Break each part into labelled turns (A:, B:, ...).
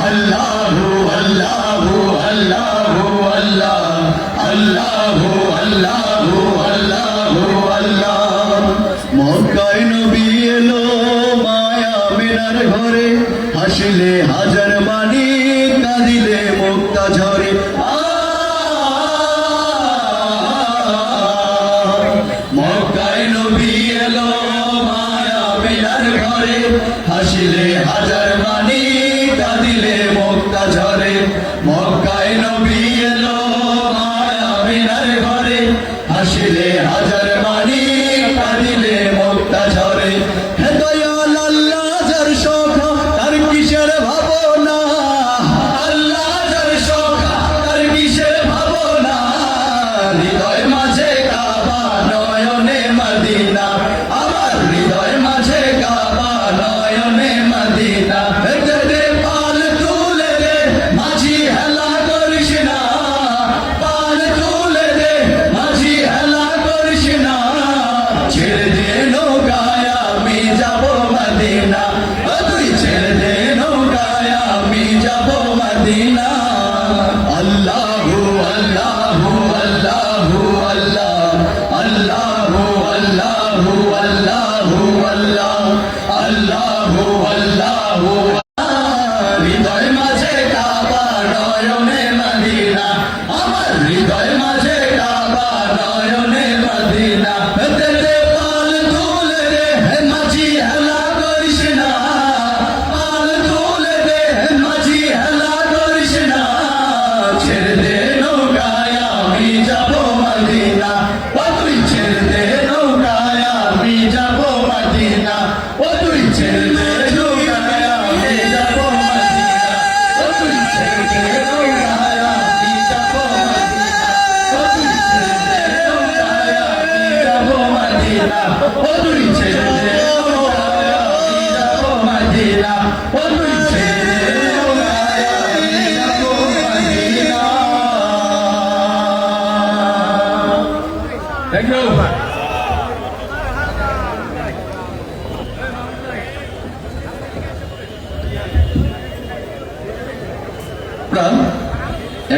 A: আল্লাহু আল্লাহু আল্লাহু আল্লাহ আল্লাহু আল্লাহু আল্লাহু আল্লাহ। মক্কায় নবী এলো মায়া মিনার ঘরে, হাসিলে হাজার বাণী কাঁদিলে মুক্তা ঝরে। মক্কায় নবী এলো মায়া মিনার ঘরে, হাসিলে হাজার বাণী কাঁদিলে মুক্তা ঝরে। মক্কায় নবী এলো মায়া মিনার ঘরে, হাসিলে হাজার বাণী কাঁদিলে মুক্তা ঝরে। হে দয়াল আল্লাহ যার সখা তার কিসের ভাবনা, আল্লাহ যার সখা তার কিসের ভাবনা। হৃদয় মাঝে কাবা নয়নে মদিনা, আমার হৃদয় মাঝে কাবা নয়নে মদিনা। দে পাল তুলে দে মাঝি হেলা করিস না, পাল তুলে দে মাঝি হেলা করিস না। ছেড়ে দে নৌকায় আমি যাব মদিনা, তুই ছেড়ে দে নৌকায় আমি যাব মদিনা। আল্লাহু আল্লাহু আল্লাহু আল্লাহ আল্লাহু আল্লাহু আল্লাহু আল্লাহ আল্লাহু আল্লাহু। হৃদয় মাঝে কাবা নয়নে মদিনা, আমার হৃদয় মাঝে কাবা নয়নে মদিনা। দে পাল তুলে দে মাঝি হেলা করিস না, পাল তুলে দে মাঝি হেলা করিস না। ছেড়ে দে নৌকায় আমি যাব মদিনা, ও তুই ছেড়ে দে নৌকায় আমি যাব মদিনা, ও তুই ছেড়ে দে নৌকায় আমি যাব মদিনা, ও তুই ছেড়ে দে নৌকায় আমি যাব মদিনা, ও তুই ছেড়ে দে নৌকায় আমি যাব মদিনা, ও তুই ছেড়ে দে নৌকায় আমি যাব মদিনা, ও তুই ছেড়ে দে নৌকায় আমি যাব মদিনা। Thank you.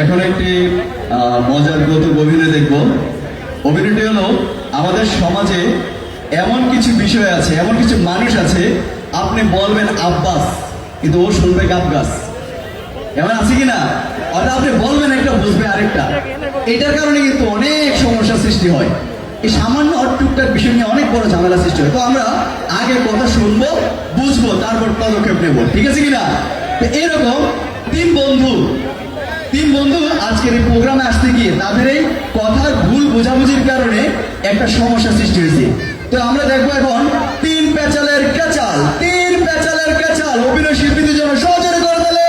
A: এখন একটি মজার কৌতুক অভিনয় দেখব। অভিনয়টি হলো আমাদের সমাজে এমন কিছু বিষয় আছে, এমন কিছু মানুষ আছে, আপনি বলবেন আব্বাস কিন্তু ও শুনবে গাবগাছ, এমন আছে কিনা? অর্থাৎ আপনি বলবেন একটা বুঝবে আরেকটা। এটার কারণে কিন্তু অনেক সমস্যার সৃষ্টি হয়। এই সামান্য অটুকটার বিষয় নিয়ে অনেক বড় ঝামেলা সৃষ্টি হয়। তো আমরা আগে কথা শুনবো, বুঝবো, তারপর পদক্ষেপ নেব, ঠিক আছে কিনা? তো এরকম তিন বন্ধু আজকের এই প্রোগ্রামে আসতে গিয়ে তাদের এই কথার ভুল বোঝাবুঝির কারণে একটা সমস্যা সৃষ্টি হয়েছে। তো আমরা দেখবো এখন তিন পেঁচালের ক্যাচাল অভিনয় শিল্পীদের জন্য সহজে করে দিলে।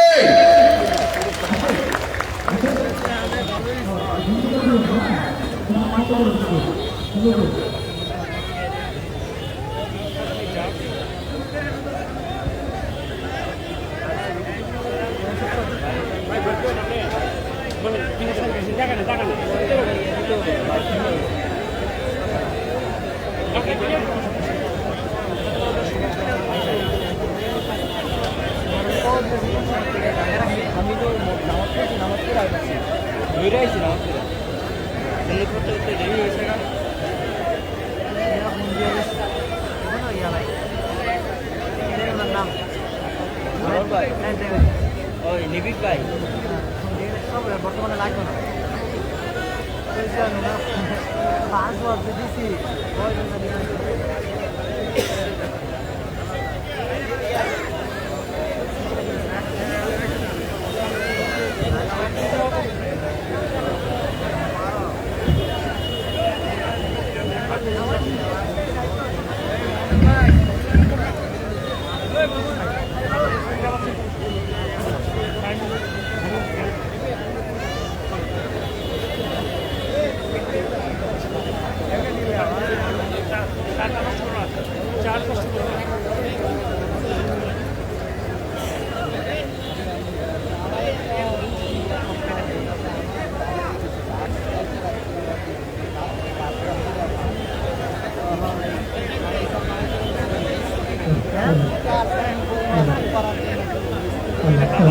A: বর্তমানে লাগবে না দিছি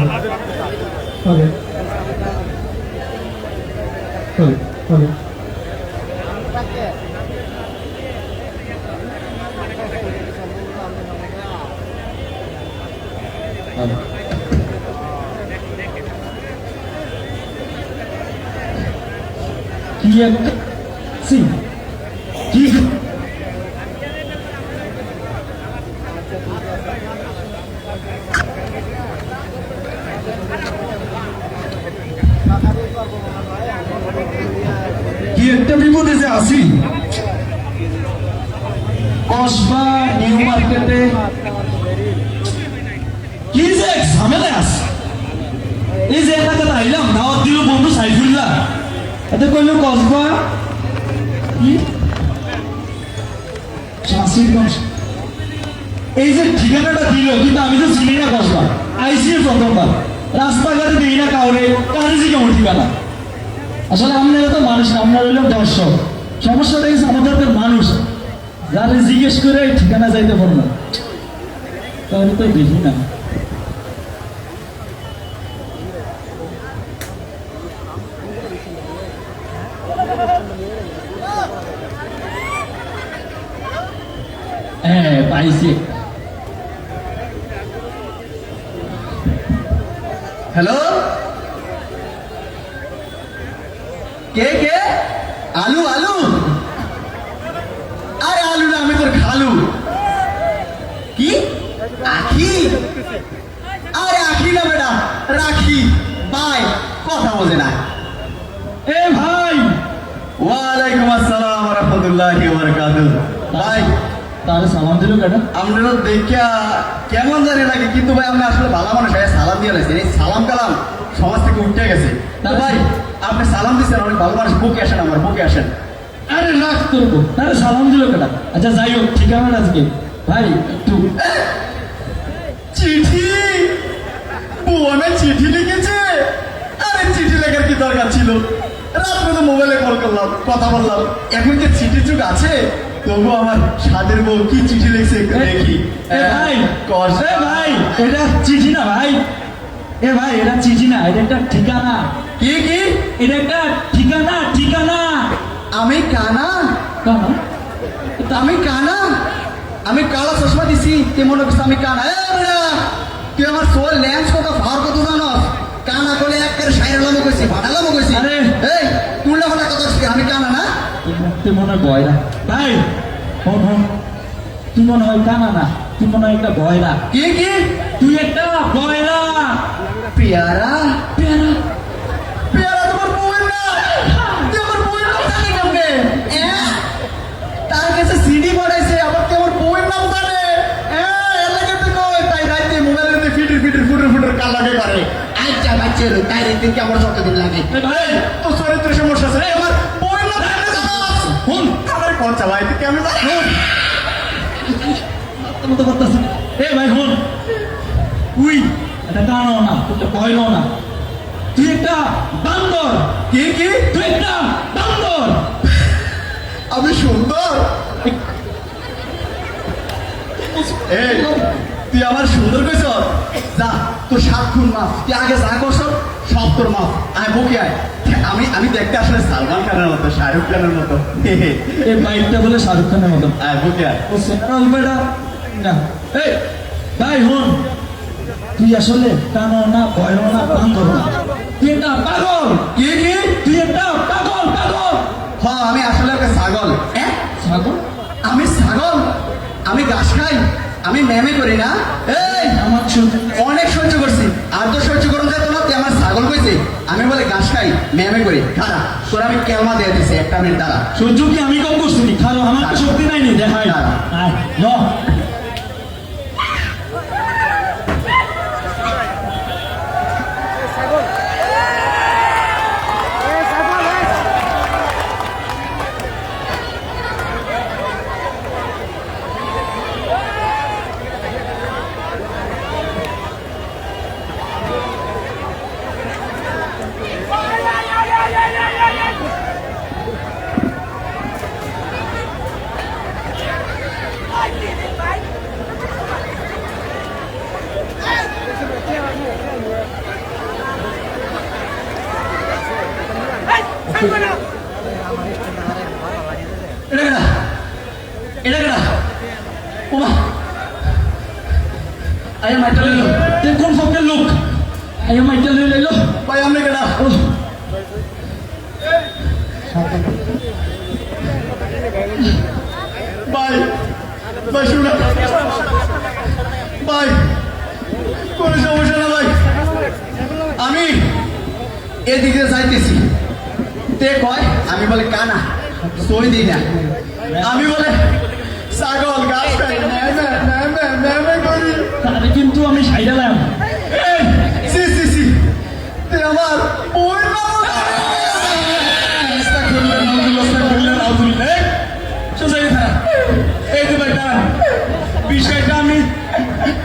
B: Gracias. হবে হবে হবে
A: হবে।
B: কি একটা সি কি কি একটা বিপদে যে আছি কসবা নিউ মার্কেটে কি যে এক ঝামেলায় আছে এই যে এলাকাতে আইলাম দাওয়াত দিল বন্ধু সাইফুল্লাহ এতে কইলো কসবা কি শাসিরগঞ্জ এই যে ঠিকানাটা দিল কিন্তু আমি তো চিনি না কসবা আইসি প্রথমবার রাস্তাঘাটে দিই না কাউরে কারেজি কেমন ঠিকানা আসলে আপনারা তো মানুষ না আপনারা হইলাম দর্শক সমস্যাটা হচ্ছে আমাদের তো মানুষ যারা জিজ্ঞেস করে ঠিকানা যাইতে পারো না তাহলে তো দেখি না হ্যাঁ পাইছি
A: হ্যালো, কে কে? আলু আলু, আরে আলু না, আমি তোর খালু। কি আখি? আরে আখি না বেটা, রাখি। বাই, কথা বোঝে না।
B: এ ভাই
A: ওয়ালাইকুম আসসালাম ওয়া রাহমাতুল্লাহি ওয়া বারাকাতুহু। ভাই,
B: তাহলে সালাম দিল কেন
A: আপনারা দেখা কেমন জানি লাগে, কিন্তু ভাই আমরা আসলে ভালো মানুষ, সালাম দিয়ে লাগছে। এই সালাম কালাম সমাজ থেকে উঠে গেছে। তা ভাই, আপনি সালাম দিচ্ছেন, অনেক ভালো মানুষ। বুকে আসেন, আমার বুকে আসেন।
B: আরে রাখ করবো তাহলে সালাম দিল কেন আচ্ছা যাই হোক ঠিকানা আজকে ভাই একটু
A: চিঠি? বোনে চিঠি লিখেছে? আরে চিঠি লেখার কি দরকার ছিল? রাত্রে তো মোবাইলে কল করলাম, কথা বললাম। এখন কি চিঠির যুগ আছে? তবু আমার সাদের বউ কি চিঠি লিখছে একটু দেখি।
B: এ ভাই
A: কস
B: এ ভাই এটা চিঠি না ভাই এ ভাই এটা চিঠি না এটা একটা ঠিকানা
A: কি কি?
B: এটা একটা ঠিকানা ঠিকানা
A: আমি কানা?
B: কেন
A: আমি কানা? আমি কালা চশমা দিছি, কে মনে করছে আমি কানা? এ বেটা, তুই আমার সোল ল্যান্স কত ফার কত জানস? কানা বলে একের সাইরালামো কইছি, ভাড়ালামো কইছি।
B: আরে!
A: এই তুলনা হলে কথা হচ্ছে, আমি কানা না?
B: তুই মনে হয় গয়রা ভাই হন হন তুই মনে হয় কানা না তুই মনে হয় একটা গয়রা
A: কি কি?
B: তুই একটা গয়রা
A: পেয়ারা?
B: পেয়ারা
A: পেয়ারা তোমার বউয়ের না? তুই আমার বউয়ের নাম জানি কেমনে? তার কাছে সিডি বাড়াইছে, আবার তুই আমার বউয়ের নাম জানে? এলাকাতে কই, তাই রাইতে মোবাইলের মধ্যে ফিটির ফিটির ফুটুর ফুটুর কাল লাগে করে। আচ্ছা বাচ্চা, তাই রাইতে কি আমার যতদিন লাগে?
B: এ ভাই
A: তো চরিত্র সমস্যা আছে। এই আমার বউয়ের নাম জানে জানাস?
B: হুন
A: আমার কোন চালাই তুই কেমন জানিস?
B: মতো করতেছে এ ভাই হুন তুই এটা কানো না তুই একটা গয়রাও না তুই একটা বান্দর
A: কি কি?
B: তুই একটা বান্দর
A: আমি সুন্দর? এই তুই আমার সুন্দর কইছ? যা, তোর 7 খুন মাফ। তুই আগে যা করছ সব তোর মাফ। আয় বুকে আয়। আমি দেখতে আসলে সালমান খানের মতো, শাহরুখ খানের মতো।
B: এই বাইকটা বলে শাহরুখ খানের মতো
A: আয় বুকে আয়।
B: ও সেনারল বেটা না এই ভাই হুন তুই আসলে কানো না গয়রাও না বান্দর না তুই একটা পাগল
A: কি কি?
B: তুই একটা পাগল পাগল
A: হ্যাঁ, আমি আসলে একটা ছাগল।
B: ছাগল
A: আমি ছাগল? আমি ঘাস খাই? আমি ম্যামে করি না? এই
B: আমার শুনতে
A: অনেক সহ্য করছি, আর তো সহ্য করুন যেত না। তুই আমার ছাগল কইছে, আমি বলে ঘাস খাই, ম্যামে করি। খারা তোর আমি কেলমা দিয়ে দিছি, একটা মিনিট দাঁড়া।
B: সহ্য কি আমি কম করছি নি খালো আমার তো শক্তি নাই নি দেখাই আয় ন এটা কেনা এটা কেনা ওমা আয়া মাইটা লইলো তুই কোন ফকের লোক আয়া মাইটা লইলো
A: ভাই আপনি কেনা
B: ও
A: ভাই ভাই শুনুন ভাই কোনো সমস্যা না ভাই আমি এদিকে যাইতেছি তে কয় আমি বলে কানা সই দিই না আমি বলে ছাগল গাছ খাই ম্যামে করি
B: তাহলে কিন্তু আমি সাইডালাম
A: এই, সি সি সি তে আমার ওই
C: বিষয়টা আমি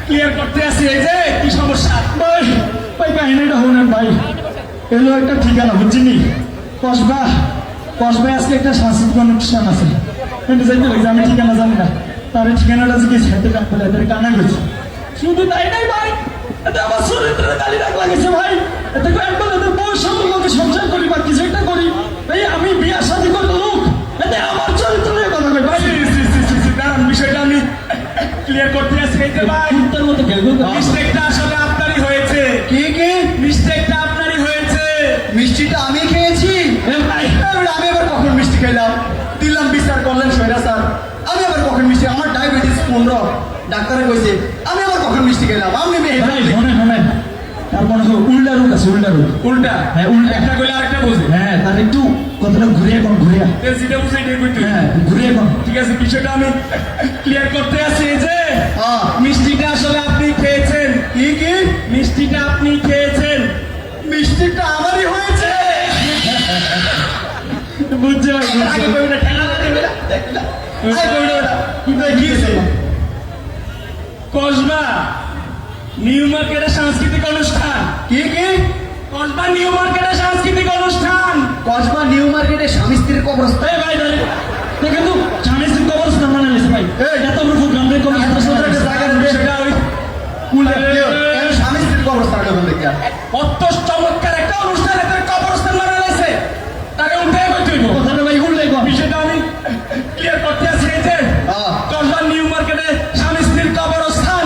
C: ক্লিয়ার করতে আসি এই যে কি সমস্যা
B: ভাই ভাই কাহিনীটা শুনেন ভাই এলো একটা ঠিকানা বুঝছিনি কসবা কসবায় আজকে একটা সাংস্কৃতিক অনুষ্ঠান আছে কিন্তু যাইতে লাগছে আমি ঠিকানা জানি না তার এই ঠিকানাটা জিজ্ঞেস হাতে বলে এদের কানা গেছে শুধু তাই নাই ভাই এতে আমার চরিত্রের গালি রাখ লাগেছে ভাই এতে কয়েক বলে এদের বউর সঙ্গে লোকে সংসার করি বা কিছু একটা করি এই আমি বিয়ার শাদী করে লোক এতে আমার চরিত্রের কথা কই ভাই
C: দাঁড়ান বিষয়টা আমি ক্লিয়ার করতে আসি এই যে ভাই
B: কুত্তার মতো গেলগুল
C: মিস্টেকটা আসলে আপনারই হয়েছে
A: কি কি
C: মিস্টেকটা আপনারই হয়েছে
A: মিষ্টিটা আমি খেয়েছি
B: ভাই
A: আমি আবার কখন মিষ্টি খেলাম দিলাম বিচার করলেন সৈরা স্যার আমি আবার কখন মিষ্টি আমার ডায়াবেটিস 15 ডাক্তারে কইছে আমি আবার কখন মিষ্টি খেলাম আপনি মেয়ে
B: ভাই শোনেন শোনেন তার মনে হয় উল্টা রোগ আছে উল্টা রোগ
C: উল্টা
B: হ্যাঁ উল্টা
C: একটা কইলে আরেকটা বুঝে
B: হ্যাঁ তার একটু কতটা ঘুরে এখন ঘুরে
C: যেটা বুঝে এটাই কইতে
B: হ্যাঁ ঘুরে এখন
C: ঠিক আছে বিষয়টা আমি ক্লিয়ার করতে আসি এই যে
A: হ্যাঁ
C: মিষ্টিটা আসলে আপনি খেয়েছেন
A: কি কি
C: মিষ্টিটা আপনি খেয়েছেন
A: মিষ্টিটা আমারই হয়েছে
B: বুঝছে ভাই বুঝছে
A: আগে কইবে না ঠেলা দেবে না আগে কইবে না কি ভাই কি হয়েছে
C: কসবা নিউ মার্কেটের সাংস্কৃতিক অনুষ্ঠান
A: কি কি
C: কসবা নিউ মার্কেটের সাংস্কৃতিক অনুষ্ঠান
A: কসবা নিউ মার্কেটে স্বামী স্ত্রীর কবরস্থান
B: এই ভাই দাঁড়িয়ে দেখেন তো স্বামী স্ত্রী কবরস্থান বানাই নিয়েছে ভাই
A: এই,
B: এত বড় প্রোগ্রাম রে কোনো
A: এত সুন্দর একটা জায়গা নেবে।
C: সেটা ওই
A: কেন স্বামী স্ত্রীর কবরস্থান যখন দেখি
C: অত চমৎকার একটা অনুষ্ঠান এদের কবরস্থান বানানো হয়েছে তাকে উঠে কইতে হইব
B: কথাটা ভাই উল্লেখ কর
C: বিষয়টা আমি ক্লিয়ার করতে আসি এই যে
A: হ্যাঁ।
C: কসবা নিউ মার্কেটে স্বামী স্ত্রীর কবরস্থান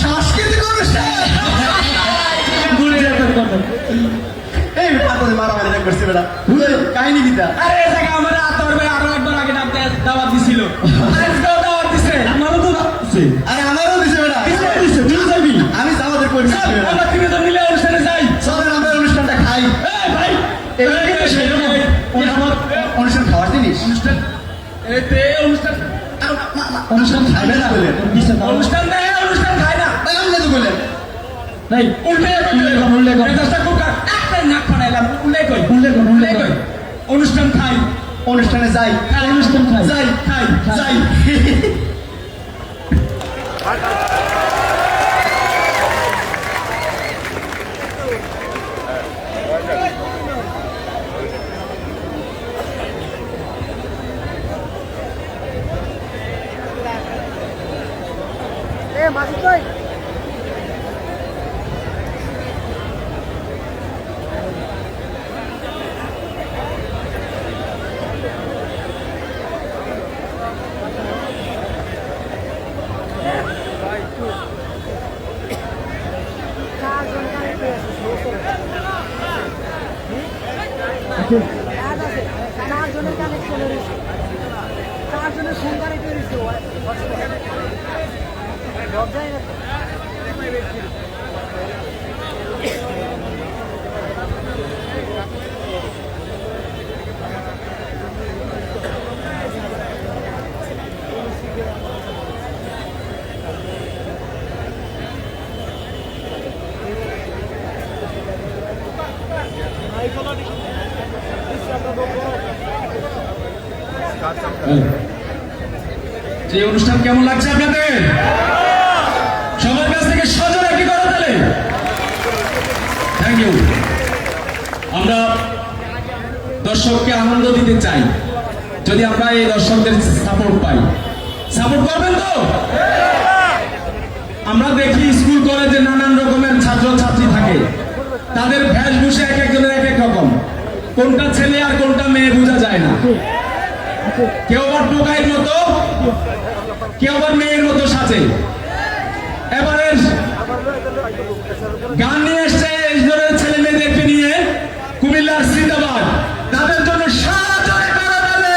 A: সাংস্কৃতিক অনুষ্ঠান
B: ঘুরে যেতে করবেন
A: এই পাতলে মারামারি করছে বেটা কাহিনী কিতা
C: আরে এই জায়গা আমার আতর ভাই আরো একবার আগে দাওয়াত দিছিল আজকেও দাওয়াত দিছে
B: আমারও তো আছে
A: আরে আমারও দিছে বেটা
B: দিছে তুই যাবি
A: আমি আমাদের করি
C: চল, আমরা তিনজন মিলে অনুষ্ঠানে যাই
A: চলেন আমরা অনুষ্ঠানটা খাই
C: এই ভাই
B: এবার কিন্তু সেরকম আমার
A: অনুষ্ঠান খাওয়ার জিনিস
C: অনুষ্ঠান এতে অনুষ্ঠান
B: অনুষ্ঠান খাইবে না
A: বলে।
B: দিছে না
C: অনুষ্ঠান দেয় অনুষ্ঠান খায় না
A: ভাই আপনি তো বললেন
B: নাই
C: উল্টে
B: উল্টে কর।
C: এই দশটা কুকার একটা নাক ফাটাইলাম উল্টে কই
B: উল্লেখ কর, উল্লেখ কর।
C: কই অনুষ্ঠান খাই
A: অনুষ্ঠানে যাই
B: অনুষ্ঠান খাই
A: যাই
C: খাই
A: যাই
D: মাসুদ ভাই চারজনের কানেকশন চারজনের ফোন কানেক্ট করেছে দরজায়
C: যে অনুষ্ঠান কেমন লাগছে আপনাদের সবার কাছ থেকে সজোরে একটি কথা তাহলে থ্যাংক ইউ আমরা দর্শককে আনন্দ দিতে চাই যদি আমরা এই দর্শকদের সাপোর্ট পাই সাপোর্ট করবেন তো আমরা দেখি স্কুল কলেজে নানান রকমের ছাত্র ছাত্রী থাকে তাদের বেশভূষা এক একজনের এক এক রকম কোনটা ছেলে আর কোনটা মেয়ে বোঝা যায় না। কেউ আবার টোকাইয়ের মতো, কেউ আবার মেয়ের মতো সাজে। এবারে গান নিয়ে এসছে এই ধরনের ছেলে মেয়েদেরকে নিয়ে কুমিল্লার সিন্দাবাদ, তাদের জন্য সারা জয় করে দেবে।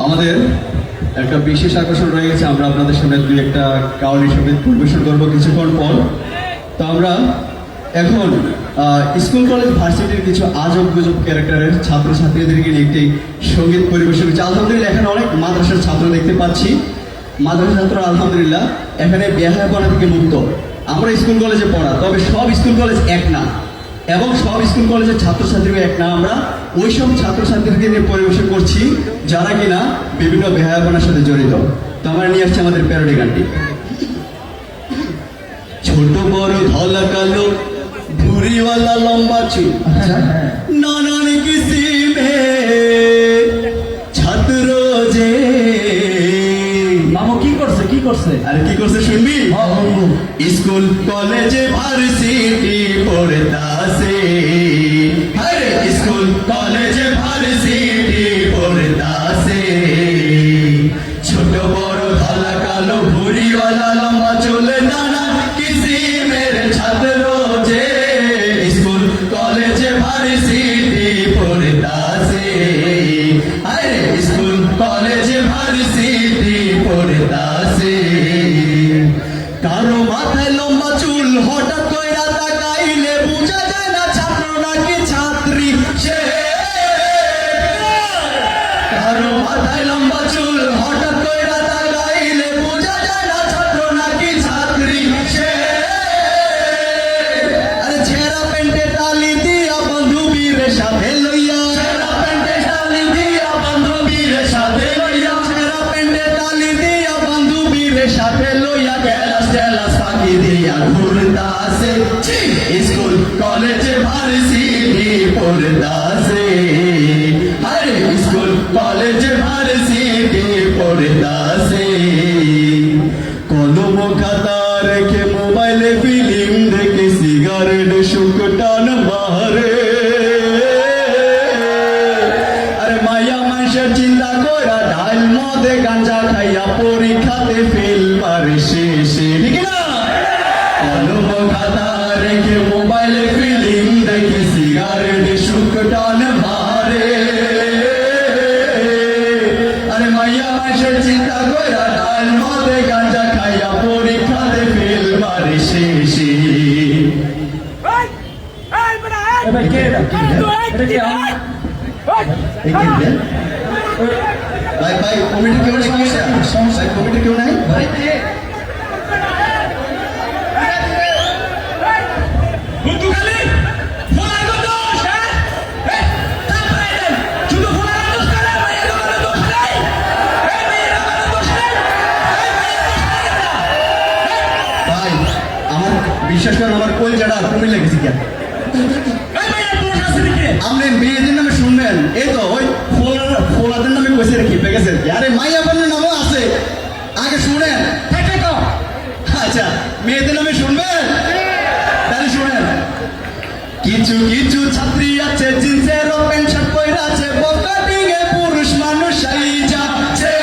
A: আমাদের একটা বিশেষ আকর্ষণ রয়ে গেছে, আমরা আপনাদের সামনে দুই একটা কাউরি সঙ্গীত পরিবেশন করবো কিছুক্ষণ পর। তো আমরা এখন স্কুল কলেজ ভার্সিটির কিছু আজব গুজব ক্যারেক্টারের ছাত্রছাত্রীদেরকে নিয়ে একটি সঙ্গীত পরিবেশন করছি। আলহামদুলিল্লাহ এখানে অনেক মাদ্রাসার ছাত্র দেখতে পাচ্ছি। মাদ্রাসা ছাত্র আলহামদুলিল্লাহ এখানে বেহায়াপনা থেকে মুক্ত। আমরা স্কুল কলেজে পড়া, তবে সব স্কুল কলেজ এক না, এবং সব স্কুল কলেজের ছাত্রছাত্রীও এক না। আমরা ওই সব ছাত্রছাত্রীদের নিয়ে পরিবেশন করছি যারা কিনা বিভিন্ন বেহায়াপনার সাথে জড়িত। তো আমরা নিয়ে আসছি আমাদের প্যারোডি গানটি। ছোট বড় ধলা কালো ভুরিওয়ালা লম্বা চুল, নানান কিসিমে ছাত্র যে।
B: মামু কি করছে কি করছে?
A: আর কি করছে শুনবি? স্কুল কলেজে ভার্সিটি পড়তাছে, আরে স্কুল কলেজে ভার্সিটি পড়তাছে। ছোট বড় ধলা কালো ভুরিওয়ালা লম্বা চুল, নানা কিসিমের ছাত্র যে। স্কুল কলেজে ভার্সিটি পড়তাছে, আরে স্কুল কলেজে ভার্সিটি পড়তাছে। কারো মাথায় লম্বা চুল হঠাৎ কইরা তাকাইলে বুঝা যায় না ছাত্র নাকি ছাত্রী সে। কারো মাথায় লম্বা চুল হঠাৎ কইরা তাকাইলে বুঝা যায় না ছাত্র নাকি ছাত্রী সে। আরে ছেঁড়া প্যান্টে তালি দিয়া বান্ধবীর সাথে লইয়া, ছেঁড়া প্যান্টে তালি দিয়া বান্ধবীর সাথে লইয়া, ছেঁড়া প্যান্টে তালি দিয়া বান্ধবীর সাথে লইয়া ক্যালাস ট্যালাস ফাঁকি দিয়া ঘুরতাছে। স্কুল কলেজে ভার্সিটি পড়তাছে, আরে স্কুল কলেজে ভার্সিটি পড়তাছে। কলম খাতা রেখে মোবাইলে ফিল্ম দেখে সিগারেট শুক টান মারে। আরে মায়া মানুষের চিন্তা করা ঢাল মদে গাঞ্জা খাইয়া পরীক্ষাতে ফেল মারে শেষে, ঠিক না? কলম খাতা রেখে মোবাইলে ফিল্ম দেখে সিগারেট শুক টান মারে। আরে মাইয়া মানুষের চিন্তা করা ঢাল মদে গাঞ্জা খাইয়া পরীক্ষাতে ফেল মারে শেষে।
B: এবার কে এটা? এটা কি
A: ভাই ভাই কমিটি কেউ নেই, সমস্যা কমিটি কেউ নাই ভাই।
C: বুদ্ধুখালী, ফোলার কত দোষ, হ্যাঁ? এই, তারপরে দেন, শুধু ফোলার দোষ করে, মেয়ের কোনো দোষ নেই। এই মেয়ের কোনো দোষ নেই। এই মেয়ের দোষ নেই এটা।
A: ভাই আমার বিশ্বাস করেন, আমার কলজাটা কমে লেগেছে কেন?
C: এই মেয়ের দোষ আছে নাকি?
A: আপনি মেয়েদের নামে শুনবেন, এই তো ওই ফোলাদের নামে কইছে রেখে পেগেছে। আরে মাইয়া বোনের নামও আছে, আগে শুনেন।
C: থাকে তো।
A: আচ্ছা মেয়েদের নামে শুনবেন, তাহলে শুনেন। কিছু কিছু ছাত্রী আছে জিন্সের প্যান্ট শার্ট পরে আছে, বকাটিং এ পুরুষ মানুষ যাচ্ছে।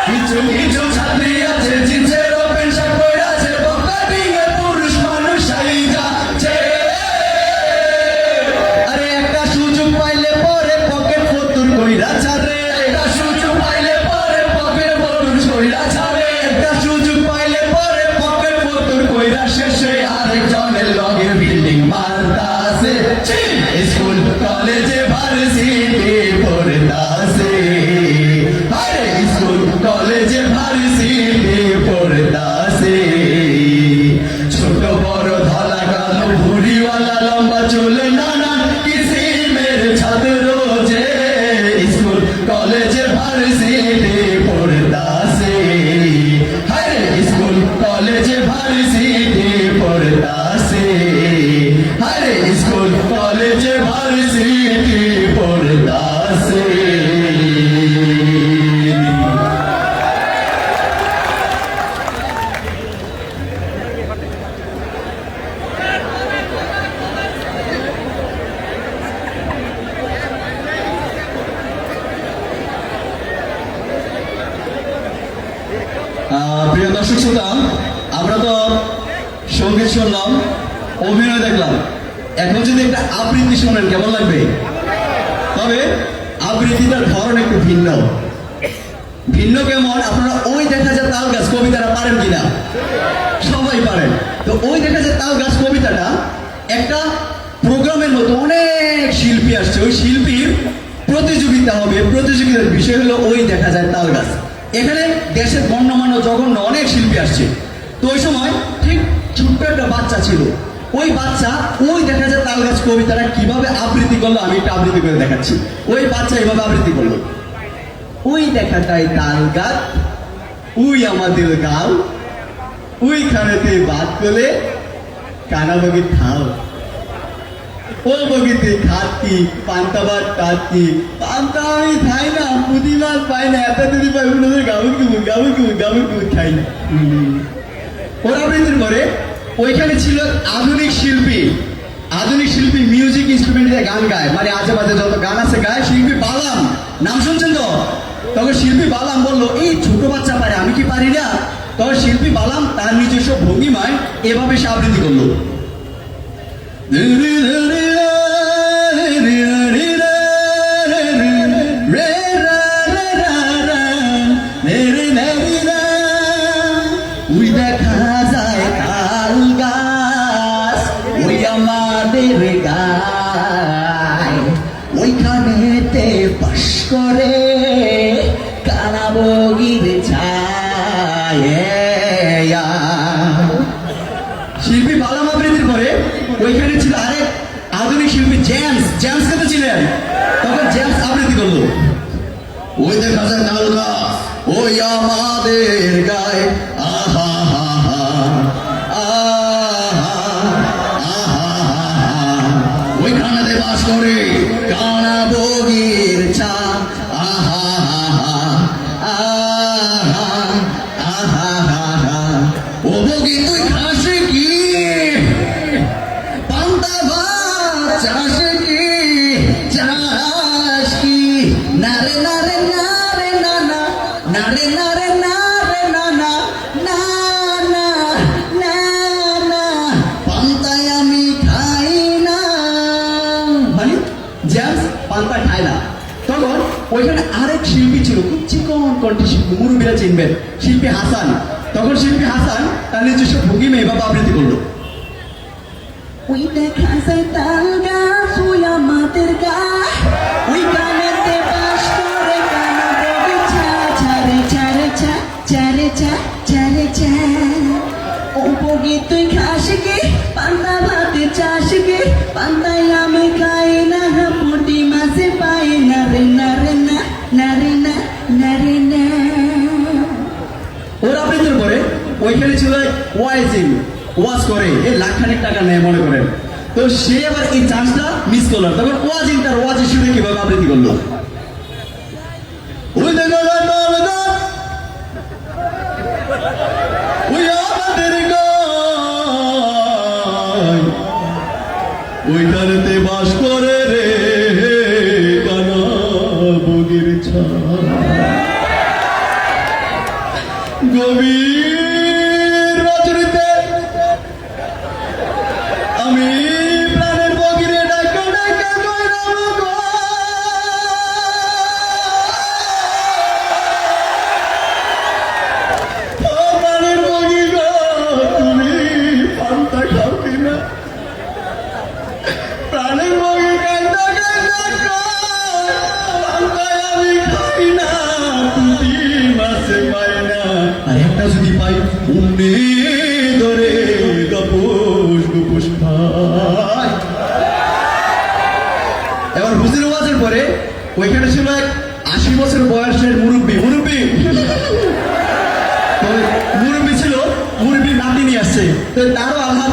A: কিছু কিছু ছাত্রী আছে জিন্সের প্যান্ট শার্ট পরে আছে, বকাটিং এ পুরুষ মানুষ যাচ্ছে। আছে। প্রিয় দর্শক শ্রোতা, আমরা তো সঙ্গীত শুনলাম, অভিনয় দেখলাম, এখন যদি একটা আবৃত্তি শোনেন কেমন লাগবে? তবে আবৃত্তিটার ধরন একটু ভিন্ন। ভিন্ন কেমন? আপনারা ওই দেখা যায় তাল গাছ কবিতাটা পারেন কিনা? সবাই পারেন। তো ওই দেখা যায় তাল গাছ কবিতাটা একটা প্রোগ্রামের মতো অনেক শিল্পী আসছে, ওই শিল্পীর প্রতিযোগিতা হবে। প্রতিযোগিতার বিষয় হলো ওই দেখা যায় তাল গাছ। এখানে দেশের গণ্যমান্য জঘন্য অনেক শিল্পী আসছে। তো ওই সময় ঠিক ছোট্ট একটা বাচ্চা ছিল, ওই বাচ্চা ওই দেখা যায় তাল গাছ কবিতাটা কিভাবে আবৃত্তি করলো আমি একটা আবৃত্তি করে দেখাচ্ছি। ওই বাচ্চা এইভাবে আবৃত্তি করলো, ওই দেখাটাই তাল গাছ, ওই আমাদের গাল, ওইখানেতে বাদ করে কানা বগি থাও, ও বগিতে খাতি পান্তা ভাত খাতি, পান্তা আমি খাই না, পুঁটি মাছ পাই না, এত দিদি পাই ওগুলোদের গাবুর কুমুর খাই না। ওরা আবৃত্তির পরে ওইখানে ছিল আধুনিক শিল্পী। আধুনিক শিল্পী মিউজিক ইনস্ট্রুমেন্ট দিয়ে গান গায়, মানে আজে বাজে যত গান আছে গায়। শিল্পী বালাম, নাম শুনছেন তো? তখন শিল্পী বালাম বললো এই ছোট বাচ্চা পারে, আমি কি পারি না? তখন শিল্পী বালাম তার নিজস্ব ভঙ্গিমায় এভাবে সে আবৃত্তি করলো। ওই দেখা যায় তাল গাছ, ওই আমাদের গায়, ওইখানেতে বাস করে কানা বগির ছায়া। শিল্পী বালাম আবৃত্তির পরে ওইখানে ছিল আরেক আধুনিক শিল্পী জেমস। জেমস কত ছিলেন? তখন জেমস আবৃত্তি করলো, ওই দেখা যায় তাল গাছ, ওই আমাদের গায়ে, আহা হা হা আহা আহা ওইখানে বাস করে কানা বগির ছা, আহা হা হা আহা আহা হা। ও বগি তুই খাস কি পান্তা ভাত, চাষ কি চাষ কি, নারে নারে নারে না না, নারে নারে নারে না না, না না না না, পান্তায় আমি খাই না। মানে জেমস পান্তা খায় না। তখন ওইখানে আরেক শিল্পী ছিল, খুব চিকন কণ্ঠী শিল্পী, মুরুবিরা চিনবেন, শিল্পী হাসান। তখন শিল্পী হাসান তার নিজস্ব ভঙ্গিমে এভাবে আবৃত্তি করলো, ওই দেখা যায় তাল গাছ, ওই আমাদের গাছ, ওই গানেতে বাস করে কানা বগি ছা, ছারে ছারে ছা, ছারে ছা, ছারে ছা। ও বগি তুই খাস কি পান্তা ভাতে চাষ কি, পান্তায় আমি খাই না, পুঁটি মাছে পাই না রে, না রে না, না রে না, না রে না। ওর আবৃত্তির পরে ওইখানে ছিল ওয়াইজিং, ওয়াজ করে এই লাখখানেক টাকা নেয় মনে করেন। তো সে আবার এই চান্সটা মিস করলো। তখন ওয়াজিং তার ওয়াজের শুনে কিভাবে আবৃত্তি করলো, ওই দেখা যায় তাল গাছ, ওই আমাদের গায়, ওইখানেতে বাস করে রে কানা বগির ছা। গভীর রাত্রিতে আমি প্রাণের বগিরে ডাকা ডাকা কইরাম গো, ও প্রাণের বগি গো, তুমি পান্তা খাও কিনা? প্রাণের বগি কান্দা কান্দা কয়, পান্তায় আমি খাই না, পুঁটি মাছে পাই না, আর একটা যদি পাই উন্নে ধরে গপুস গুপুস খায়। এবার হুজুর ওয়াজের পরে ওইখানে ছিল এক 80 বছর বয়সের মুরব্বী। তো মুরব্বী ছিল, মুরব্বী নাতি নিয়ে আসছে, তো তারও আঘাত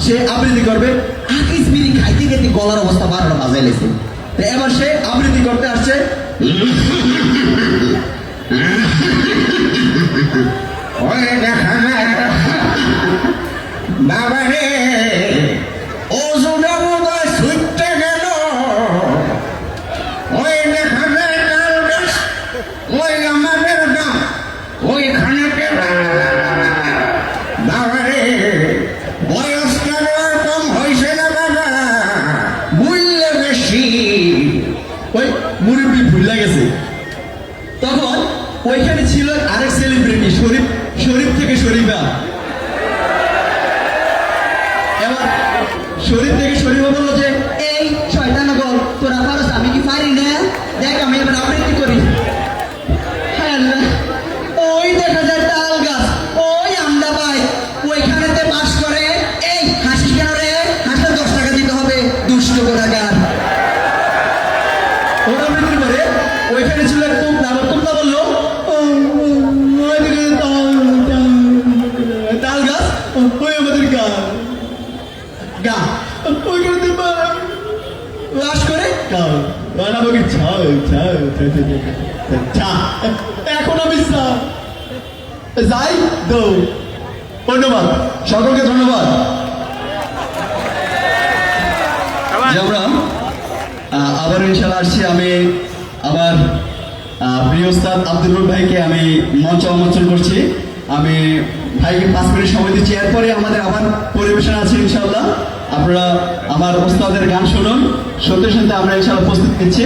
A: সে আবৃত্তি করবে। আকিস বিড়ি খাইতে খাইতে গলার অবস্থা 12টা বাজাই লেছে। তো এবার সে আবৃত্তি করতে আসছে।
E: ওই দেখা যায় বাবা রে ও জোড়া বাবা ছুটতে গেল ওই দেখা যায় তাল গাছ ওই আমাদের গাছ ওইখানে বাবা রে বয়সটা কম হয়েছে না বাবা মূল্য বেশি
A: ওই মুরব্বী ভুলে গেছে। তখন ওইখানে ছিল আরেক সেলিব্রিটি শরীফ থেকে শরীফা। এবার শরীফ থেকে শরীফা বললো যে এই শয়তানগর তোরা পারস আমি কি পারি না, দেখ আমি এবার আবৃত্তি করি। হায় আল্লাহ, ওই দেখা যায় তাল গাছ, ওই আমরা পাই ওইখানেতে বাস করে। এই হাসিস কেন রে, হাসলে 10 টাকা দিতে হবে দুষ্ট কোথাকার। ওরা আবৃত্তি করে ওইখানে ছিল এক তোমরা, আবার তোমরা বললো তাল গাছ ওই আমাদের গা গা ওইখানে বাস করে আমাকে এখন আমি যাই দৌ। ধন্যবাদ সকলকে, ধন্যবাদ। যে আমরা আবার ইনশাল্লাহ আসছি। আমি আমার প্রিয় ওস্তাদ আব্দুল রব ভাইকে আমি মঞ্চ আমন্ত্রণ করছি। আমি ভাইকে 5 মিনিট সময় দিচ্ছি, এরপরে আমাদের আবার পরিবেশন আছে ইনশাল্লাহ। আপনারা আমার ওস্তাদের গান শুনুন, শুনতে শুনতে আমরা ইনশাল্লাহ প্রস্তুত নিচ্ছি।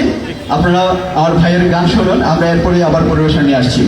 A: আপনারা আমার ভাইয়ের গান শুনুন, আমরা এরপরে আবার পরিবেশন নিয়ে আসছি।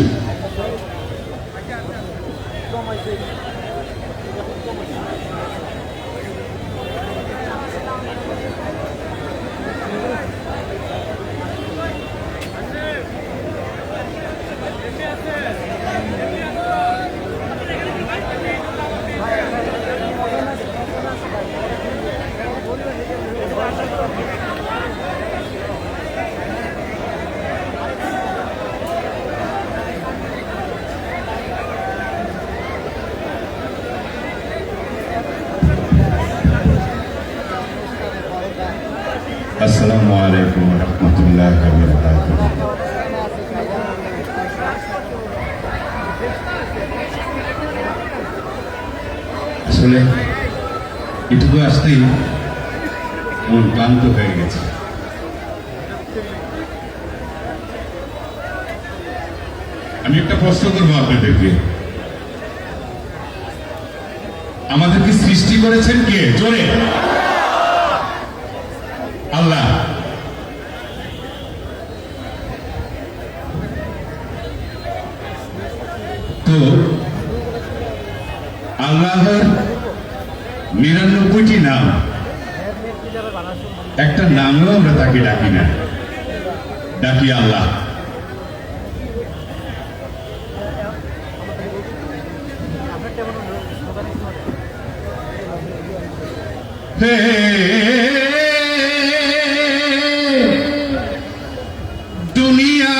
F: আসসালামু আলাইকুম ওয়া রাহমাতুল্লাহি ওয়া বারাকাতুহু। আসলে এটুকু আসতেই মন ক্লান্ত হয়ে গেছে। আমি একটা প্রশ্ন করবো আপনাদেরকে, আমাদেরকে সৃষ্টি করেছেন কে? জোরে আল্লাহ। তো আল্লাহর 99টি নাম, একটা নামেও আমরা তাকে ডাকি না, ডাকি আল্লাহ। হে দুনিয়া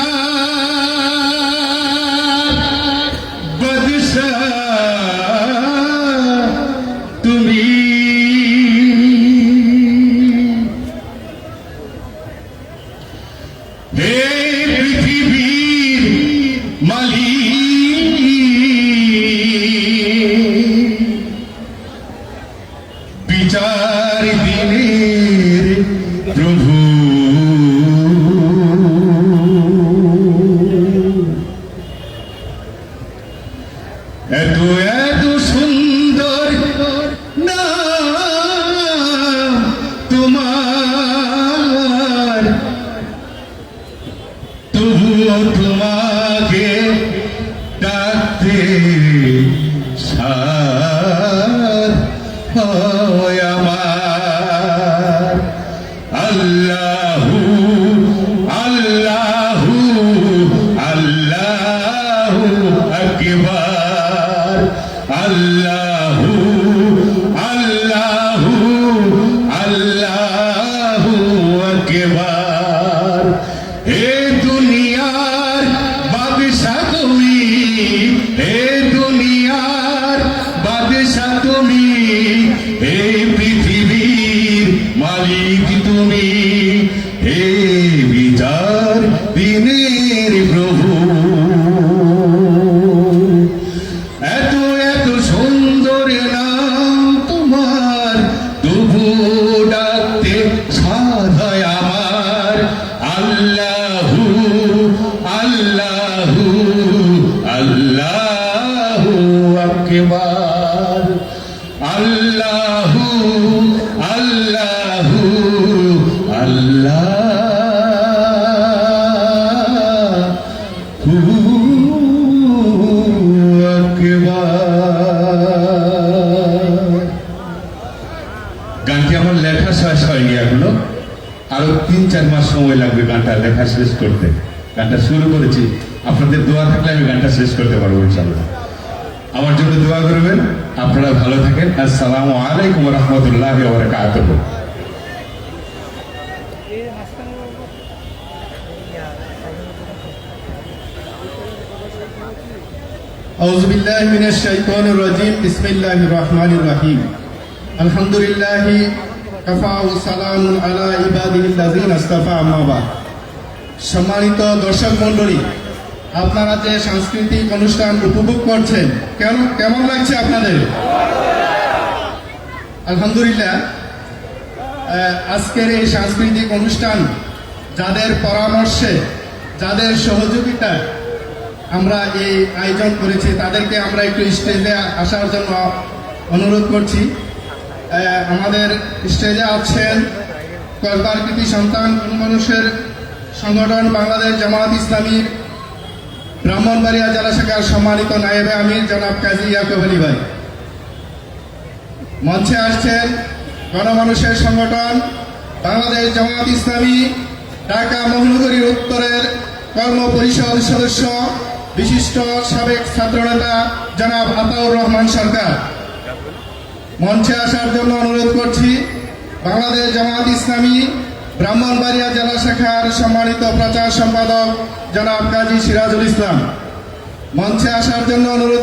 F: বাদশাহ তুমি, হে পৃথিবীর মালিক, বিচার দিনের প্রভু, এত এত সুন্দর নাম তোমার, তবুও তোমাকে ডাকতে সার হয় আমার। আল্লাহু আল্লাহু আল্লাহু আকবার, আল্লাহু আল্লাহু আল্লাহু আকবার। হে দুনিয়ার বাদশা তুমি, হে দুনিয়ার বাদশা তুমি, হে পৃথিবীর মালিক তুমি, হে দিনের প্রভু এত এত সুন্দর নাম তোমার তবু ডাকতে সাধায় আমার আল্লাহু আল্লাহু আল্লাহু আকবার আল্লাহু আল্লাহু আল্লাহু আকবার। গানটি আমার লেখা শেষ হয়নি এখনো, আরো 3-4 মাস সময় লাগবে গানটা লেখা শেষ করতে। গানটা শুরু করেছি, আপনাদের দোয়া থাকলে আমি গানটা শেষ করতে পারবো ইনশাআল্লাহ। আমার জন্য দোয়া করবেন, আপনারা ভালো থাকেন। আসসালামু আলাইকুম রহমতুল্লাহ বারাকাতুহু।
G: أعوذ بالله من الشيطان الرجيم بسم الله الرحمن الرحيم الحمد لله كفى وسلام على عباده الذين اصطفى أما بعد সম্মানিত দর্শক মণ্ডলী, আপনারা যে সাংস্কৃতিক অনুষ্ঠান উপভোগ করছেন কেমন লাগছে আপনাদের? আলহামদুলিল্লাহ, আজকের এই সাংস্কৃতিক অনুষ্ঠান যাদের পরামর্শে, যাদের সহযোগিতা আমরা এই আয়োজন করেছি, তাদেরকে আমরা একটু স্টেজে আসার জন্য অনুরোধ করছি। আমাদের স্টেজে আছেন কলকাতার কৃতি সন্তান মানুষের সংগঠন বাংলাদেশ জামাত ইসলামীর ব্রাহ্মণবাড়িয়া জেলা শাখার সম্মানিত নায়েবে আমির জনাব কাজী ইয়াকুব আলী ভাই। মঞ্চে আসছেন গণমানুষের সংগঠন বাংলাদেশ জামাত ইসলামী ঢাকা মহানগরীর উত্তরের কর্ম পরিষদ সদস্য বিশিষ্ট সাবেক ছাত্রনেতা জনাব আতাউর রহমান সরকার। মঞ্চে আসার জন্য অনুরোধ করছি বাংলাদেশ জামাত ইসলামী ব্রাহ্মণবাড়িয়া জেলা শাখার সম্মানিত প্রচার সম্পাদক জনাব কাজী সিরাজুল ইসলাম। মঞ্চে আসার জন্য অনুরোধ